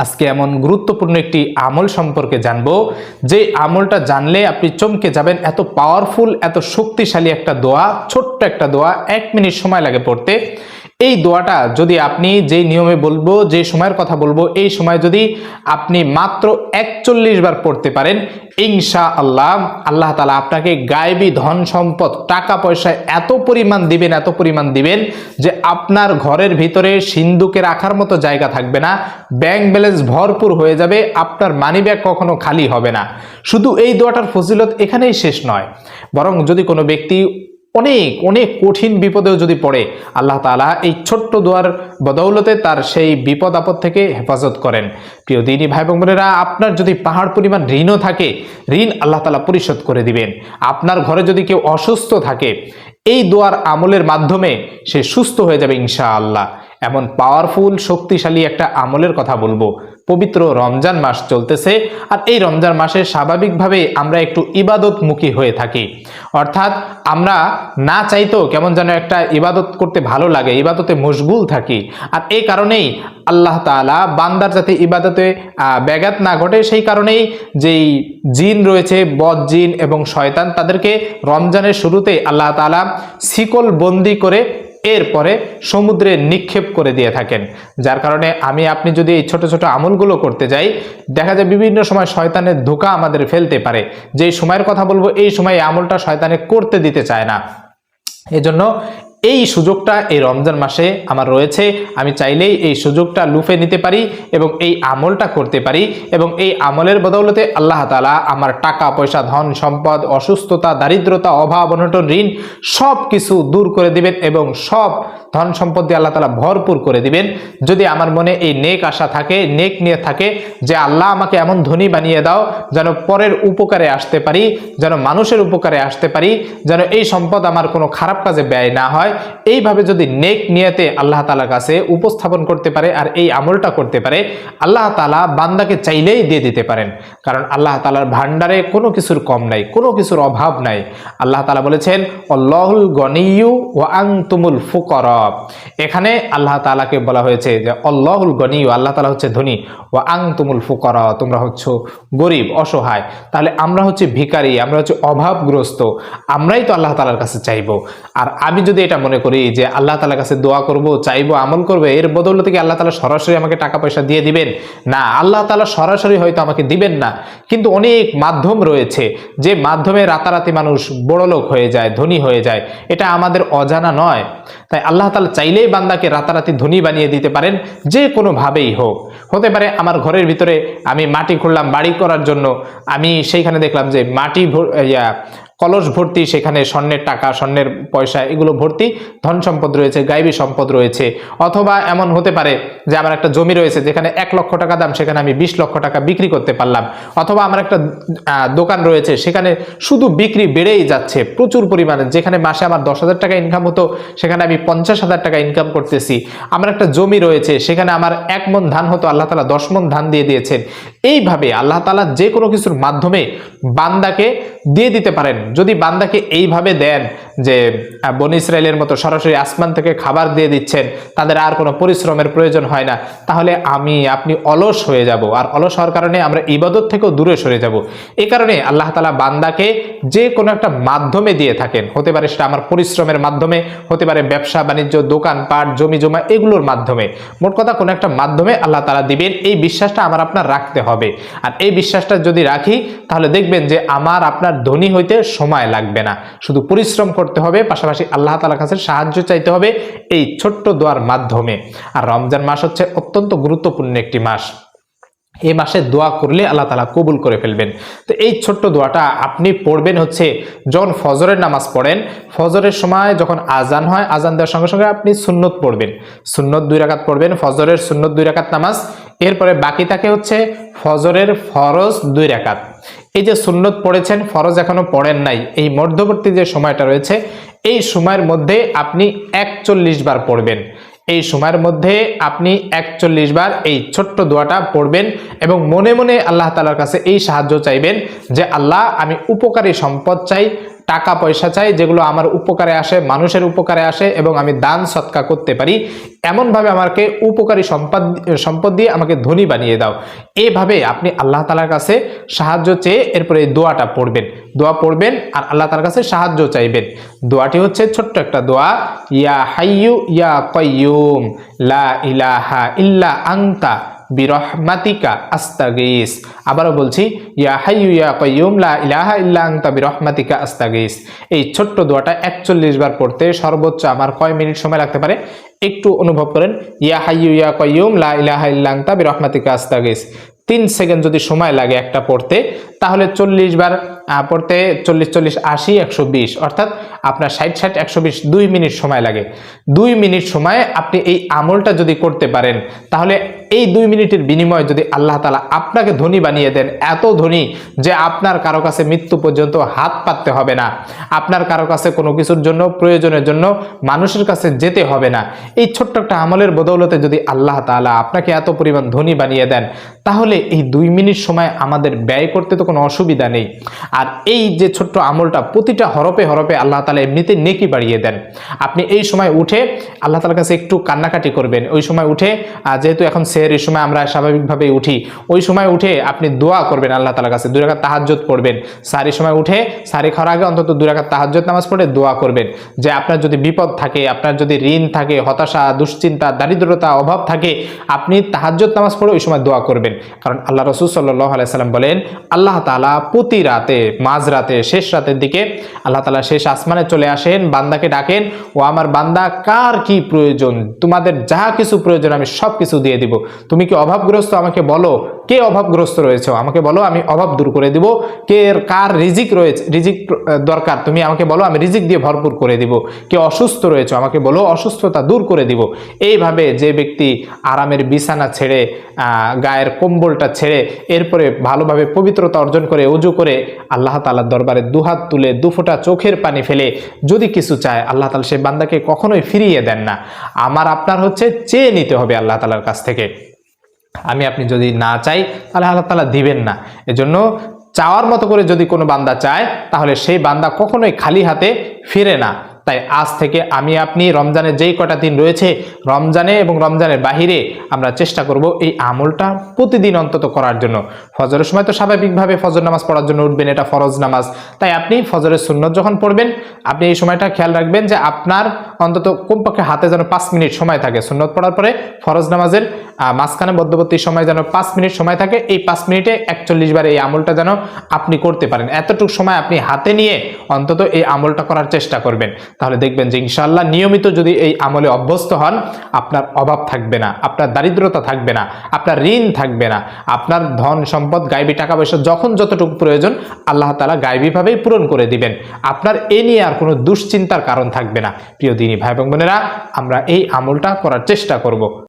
আজকে এমন গুরুত্বপূর্ণ একটি আমল সম্পর্কে জানবো, যে আমলটা জানলে আপনি চমকে যাবেন। এত পাওয়ারফুল, এত শক্তিশালী একটা দোয়া, ছোট্ট একটা দোয়া, 1 মিনিট সময় লাগে পড়তে। এই দোয়াটা যদি আপনি যেই নিয়মে বলবো, যে সময়ের কথা বলবো, এই সময় যদি আপনি মাত্র 41 বার পড়তে পারেন, ইনশাআল্লাহ আল্লাহ তাআলা আপনাকে গায়েবী ধন সম্পদ, টাকা পয়সা এত পরিমাণ দিবেন যে আপনার ঘরের ভিতরে সিন্ধুকে রাখার মতো জায়গা থাকবে না, ব্যাংক ব্যালেন্স ভরপুর হয়ে যাবে, আপনার মানিব্যাগ কখনো খালি হবে না। শুধু এই দোয়াটার ফজিলত এখানেই শেষ নয়, বরং যদি কোনো ব্যক্তি অনেক অনেক কঠিন বিপদেও যদি পড়ে, আল্লাহ তাআলা এই ছোট্ট দোয়ার বদৌলতে তার সেই বিপদ আপদ থেকে হেফাজত করেন। প্রিয় দিনী ভাই এবং বোনেরা, আপনার যদি পাহাড় পরিমাণ ঋণও থাকে, ঋণ আল্লাহ তাআলা পরিশোধ করে দিবেন। আপনার ঘরে যদি কেউ অসুস্থ থাকে, এই দোয়ার আমলের মাধ্যমে সে সুস্থ হয়ে যাবে ইনশাআল্লাহ। এমন পাওয়ারফুল, শক্তিশালী একটা আমলের কথা বলবো। পবিত্র রমজান মাস চলতেছে, আর এই রমজান মাসে স্বাভাবিকভাবে আমরা একটু ইবাদতমুখী হয়ে থাকি। অর্থাৎ আমরা না চাইতেও কেমন যেন একটা ইবাদত করতে ভালো লাগে, ইবাদতে মশগুল থাকি। আর এই কারণেই আল্লাহ তাআলা বান্দার যাতে ইবাদতে ব্যাঘাত না ঘটে, সেই কারণেই যেই জিন রয়েছে, বদ জিন এবং শয়তান, তাদেরকে রমজানের শুরুতে আল্লাহ তাআলা শিকল বন্দি করে এরপরে সমুদ্রে নিক্ষেপ করে দিয়ে থাকেন। যার কারণে আপনি যদি এই ছোট ছোট আমলগুলো করতে যাই, দেখা যায় বিভিন্ন সময় শয়তানের ধোঁকা আমাদের ফেলতে পারে। যেই সময়ের কথা বলবো, এই সময় এই আমলটা শয়তানে করতে দিতে চায় না। এজন্য এই সুযোগটা এই রমজান মাসে আমার রয়েছে, আমি চাইলেই এই সুযোগটা লুফে নিতে পারি এবং এই আমলটা করতে পারি, এবং এই আমলের বদৌলতে আল্লাহ তাআলা আমার টাকা পয়সা, ধন সম্পদ, অসুস্থতা, দারিদ্রতা, অভাব, অনটন, ঋণ সব কিছু দূর করে দিবেন এবং সব ধন সম্পদ দিয়ে আল্লাহ তাআলা ভরপুর করে দিবেন। যদি আমার মনে এই নেক আশা থাকে, নেক নিয়ে থাকে যে আল্লাহ আমাকে এমন ধনী বানিয়ে দাও যেন পরের উপকারে আসতে পারি, যেন মানুষের উপকারে আসতে পারি, যেন এই সম্পদ আমার কোনো খারাপ কাজে ব্যয় না হয়, এইভাবে যদি নেক নিয়তে আল্লাহ তাআলার কাছে উপস্থাপন করতে পারে আর এই আমলটা করতে পারে, আল্লাহ তাআলা বান্দাকে চাইলেই দিয়ে দিতে পারেন। কারণ আল্লাহ তাআলার ভান্ডারে কোনো কিছুর কম নাই, কোনো কিছুর অভাব নাই। আল্লাহ তাআলা বলেছেন, আল্লাহুল গনিয়্যু ওয়া আনতুমুল ফুকারা। এখানে আল্লাহ তাআলাকে বলা হয়েছে যে আল্লাহুল গনিয়্যু, আল্লাহ তাআলা হচ্ছে ধনী, ওয়া আনতুমুল ফুকারা, তোমরা হচ্ছ গরিব, অসহায়। তাহলে আমরা হচ্ছে ভিখারি, আমরা হচ্ছে অভাবগ্রস্ত, আমরাই তো আল্লাহ তাআলার কাছে চাইবো। আর আমি যদি এটা মনে করি যে আল্লাহ তাআলার কাছে দোয়া করব, চাইবো, আমল করবে, এর বদৌলতে কি আল্লাহ তাআলা সরাসরি আমাকে টাকা পয়সা দিয়ে দিবেন? না, আল্লাহ তাআলা সরাসরি হয়তো আমাকে দিবেন না, কিন্তু অনেক মাধ্যম রয়েছে যে মাধ্যমে রাতারাতি মানুষ বড়লোক হয়ে যায়, ধনী হয়ে যায়। এটা আমাদের অজানা নয়। তাই আল্লাহ তাআলা চাইলেই বান্দাকে রাতারাতি ধনী বানিয়ে দিতে পারেন, যে কোনোভাবেই হোক। হতে পারে আমার ঘরের ভিতরে আমি মাটি খুঁড়লাম বাড়ি করার জন্য, আমি সেইখানে দেখলাম যে মাটি কলস ভর্তি, সেখানে স্বর্ণের টাকা, স্বর্ণের পয়সা, এগুলো ভর্তি ধন সম্পদ রয়েছে, গায়েবী সম্পদ রয়েছে। অথবা এমন হতে পারে যে আমার একটা জমি রয়েছে যেখানে 1 লক্ষ টাকা দাম, সেখানে আমি 20 লক্ষ টাকা বিক্রি করতে পারলাম। অথবা আমার একটা দোকান রয়েছে, সেখানে শুধু বিক্রি বেড়েই যাচ্ছে প্রচুর পরিমাণে, যেখানে মাসে আমার 10,000 টাকা ইনকাম হতো, সেখানে আমি 50,000 টাকা ইনকাম করতেছি। আমার একটা জমি রয়েছে, সেখানে আমার 1 মণ ধান হতো, আল্লাহ তাআলা 10 মণ ধান দিয়ে দিয়েছেন। এইভাবে আল্লাহ তাআলা যে কোনো কিছুর মাধ্যমে বান্দাকে দিয়ে দিতে পারেন। যদি বান্দাকে এইভাবে দেন যে বনী ইসরাইলের মতো সরাসরি আসমান থেকে খাবার দিয়ে দিচ্ছেন, তাদের আর কোনো পরিশ্রমের প্রয়োজন হয় না, তাহলে আপনি অলস হয়ে যাব। আর অলস হওয়ার কারণে আমরা ইবাদত থেকেও দূরে সরে যাব। এই কারণে আল্লাহ তাআলা বান্দাকে যে কোনো একটা মাধ্যমে দিয়ে থাকেন। হতে পারে সেটা আমার পরিশ্রমের মাধ্যমে, হতে পারে ব্যবসা বাণিজ্য, দোকানপাট, জমি জমা, এগুলোর মাধ্যমে। মোট কথা কোনো একটা মাধ্যমে আল্লাহ তাআলা দিবেন, এই বিশ্বাসটা আপনার রাখতে হবে। আর এই বিশ্বাসটা যদি রাখি, তাহলে দেখবেন যে আপনার ধনী হইতে সময় লাগবে না, শুধু পরিশ্রম করতে হবে, পাশাপাশি আল্লাহ তাআলার কাছে সাহায্য চাইতে হবে এই ছোট্ট দোয়ার মাধ্যমে। আর রমজান মাস হচ্ছে অত্যন্ত গুরুত্বপূর্ণ একটি মাস। এই মাসে দোয়া করলে আল্লাহ তাআলা কবুল করে ফেলবেন। তো এই ছোট্ট দোয়াটা আপনি পড়বেন হচ্ছে যখন ফজরের নামাজ পড়েন, ফজরের সময় যখন আজান হয়, আজান দেওয়ার সঙ্গে সঙ্গে আপনি সুন্নত পড়বেন, সুন্নত 2 রাকাত পড়বেন, ফজরের সুন্নত 2 রাকাত নামাজ। এরপরে বাকি থাকে হচ্ছে ফজরের ফরজ 2 রাকাত। এই যে সুন্নত পড়েছেন, ফরজ এখনো পড়েন নাই, এই মধ্যবর্তী যে সময়টা রয়েছে, এই সময়ের মধ্যে আপনি 41 বার পড়বেন। এই সময়ের মধ্যে আপনি 41 বার এই ছোট্ট দোয়াটা পড়বেন এবং মনে মনে আল্লাহ তাআলার কাছে এই সাহায্য চাইবেন যে আল্লাহ, আমি উপকারী সম্পদ চাই, টাকা পয়সা চাই যেগুলো আমার উপকারে আসে, মানুষের উপকারে আসে এবং আমি দান সৎকা করতে পারি, এমনভাবে আমাকে উপকারী সম্পদ দিয়ে আমাকে ধনী বানিয়ে দাও। এইভাবে আপনি আল্লাহ তাআলার কাছে সাহায্য চেয়ে এরপরে এই দোয়াটা পড়বেন। দোয়া পড়বেন আর আল্লাহ তাআলার কাছে সাহায্য চাইবেন। দোয়াটি হচ্ছে ছোট্ট একটা দোয়া, ইয়া হাইয়ু ইয়া কাইয়ুম লা ইলাহা ইল্লা আনতা বিরহমাতিকা আস্তাগীস। আবারও বলছি, ইয়া হাইয়ু ইয়া কাইয়ুম লা ইলাহা ইল্লা আনতা বিরহমাতিকা আস্তাগীস। এই ছোট্ট দোয়াটা 41 বার পড়তে সর্বোচ্চ আমার কয় মিনিট সময় লাগতে পারে একটু অনুভব করেন। ইয়া হাইয়ু ইয়া কাইয়ুম লা ইলাহা ইল্লা আনতা বিরহমাতিকা আস্তাগীস 3 সেকেন্ড যদি সময় লাগে একটা পড়তে, তাহলে 40 বার পড়তে 40 40 80 120, অর্থাৎ আপনার 60 60 120 2 মিনিট সময় লাগে। 2 মিনিট সময়ে আপনি এই আমলটা যদি করতে পারেন, তাহলে এই 2 মিনিটের বিনিময়ে যদি আল্লাহ তাআলা আপনাকে ধনী বানিয়ে দেন, এত ধনী যে আপনার কারো কাছে মৃত্যু পর্যন্ত হাত পাততে হবে না, আপনার কারো কাছে কোনো কিছুর জন্য প্রয়োজনের জন্য মানুষের কাছে যেতে হবে না। এই ছোট্ট একটা আমলের বদৌলতে যদি আল্লাহ তাআলা আপনাকে এত পরিমাণ ধনী বানিয়ে দেন, তাহলে এই 2 মিনিট সময় আমাদের ব্যয় করতে তো কোনো অসুবিধা নেই। আর এই যে ছোট্ট আমলটা প্রতিটা হরফে হরফে আল্লাহ তাআলা এমনিতে নেকি বাড়িয়ে দেন। আপনি এই সময় উঠে আল্লাহ তাআলার কাছে একটু কান্নাকাটি করবেন। ওই সময় উঠে, যেহেতু এখন সেহরির সময় আমরা স্বাভাবিকভাবেই উঠি, ওই সময় উঠে আপনি দোয়া করবেন আল্লাহ তাআলার কাছে, 2 রাকাত তাহাজ্জুদ পড়বেন। সাহরির সময় উঠে সাহরি খাওয়ার আগে অন্তত 2 রাকাত তাহাজ্জুদ নামাজ পড়ে দোয়া করবেন যে আপনার যদি বিপদ থাকে, আপনার যদি ঋণ থাকে, হতাশা, দুশ্চিন্তা, দারিদ্রতা, অভাব থাকে, আপনি তাহাজ্জুদ নামাজ পড়ে ওই সময় দোয়া করবেন। কারণ আল্লাহ রাসূল সাল্লাল্লাহু আলাইহি সাল্লাম বলেন, আল্লাহ তাআলা প্রতি রাতে, মাঝরাতে, শেষ রাতের দিকে আল্লাহ তাআলা শেষ আসমানে চলে আসেন, বান্দাকে ডাকেন, ও আমার বান্দা কার কি প্রয়োজন, তোমাদের যা কিছু প্রয়োজন আমি সব কিছু দিয়ে দিব। তুমি কি অভাবগ্রস্ত, আমাকে বলো কে অভাবগ্রস্ত রয়েছে, আমাকে বলো, আমি অভাব দূর করে দিব। কার রিজিক রয়েছে, রিজিক দরকার, তুমি আমাকে বলো, আমি রিজিক দিয়ে ভরপুর করে দিব। কে অসুস্থ রয়েছে, আমাকে বলো, অসুস্থতা দূর করে দিব। এইভাবে যে ব্যক্তি আরামের বিছানা ছেড়ে, গায়ের কম্বলটা ছেড়ে, এরপরে ভালোভাবে পবিত্রতা অর্জন করে ওযু করে আল্লাহ তাআলার দরবারে দুহাত তুলে 2 ফোঁটা চোখের পানি ফেলে যদি কিছু চায়, আল্লাহ তাআলা সেই বান্দাকে কখনোই ফিরিয়ে দেন না। আমার আপনার হচ্ছে চেয়ে নিতে হবে আল্লাহ তাআলার কাছ থেকে। আপনি যদি না চাই, তাহলে আল্লাহ তাআলা দিবেন না। এজন্য চাওয়ার মতো করে যদি কোনো বান্দা চায়, তাহলে সেই বান্দা কখনোই খালি হাতে ফিরে না। তাই আজ থেকে আপনি রমজানের যেই কটা দিন রয়েছে, রমজানে এবং রমজানের বাহিরে আমরা চেষ্টা করব এই আমলটা প্রতিদিন অন্তত করার জন্য। ফজরের সময় তো স্বাভাবিকভাবে ফজর নামাজ পড়ার জন্য উঠবেন, এটা ফরজ নামাজ। তাই আপনি ফজরের সুন্নত যখন পড়বেন, আপনি এই সময়টা খেয়াল রাখবেন যে আপনার অন্তত কমপক্ষে হাতে যেন 5 মিনিট সময় থাকে। সুন্নত পড়ার পরে ফরজ নামাজের মাঝখানে মধ্যবর্তী সময় যেন 5 মিনিট সময় থাকে। এই 5 মিনিটে 41 বার এই আমলটা যেন আপনি করতে পারেন। এতটুকু সময় আপনি হাতে নিয়ে অন্তত এই আমলটা করার চেষ্টা করবেন। তাহলে দেখবেন যে ইনশাআল্লাহ নিয়মিত যদি এই আমলে অভ্যস্ত হন, আপনার অভাব থাকবে না, আপনার দারিদ্রতা থাকবে না, আপনার ঋণ থাকবে না, আপনার ধন সম্পদ, গায়বী টাকা পয়সা যখন যতটুকু প্রয়োজন আল্লাহ তাআলা গায়বীভাবেই পূরণ করে দিবেন। আপনার এ নিয়ে আর কোনো দুশ্চিন্তার কারণ থাকবে না। প্রিয় দিনী ভাই এবং বোনেরা, আমরা এই আমলটা করার চেষ্টা করব।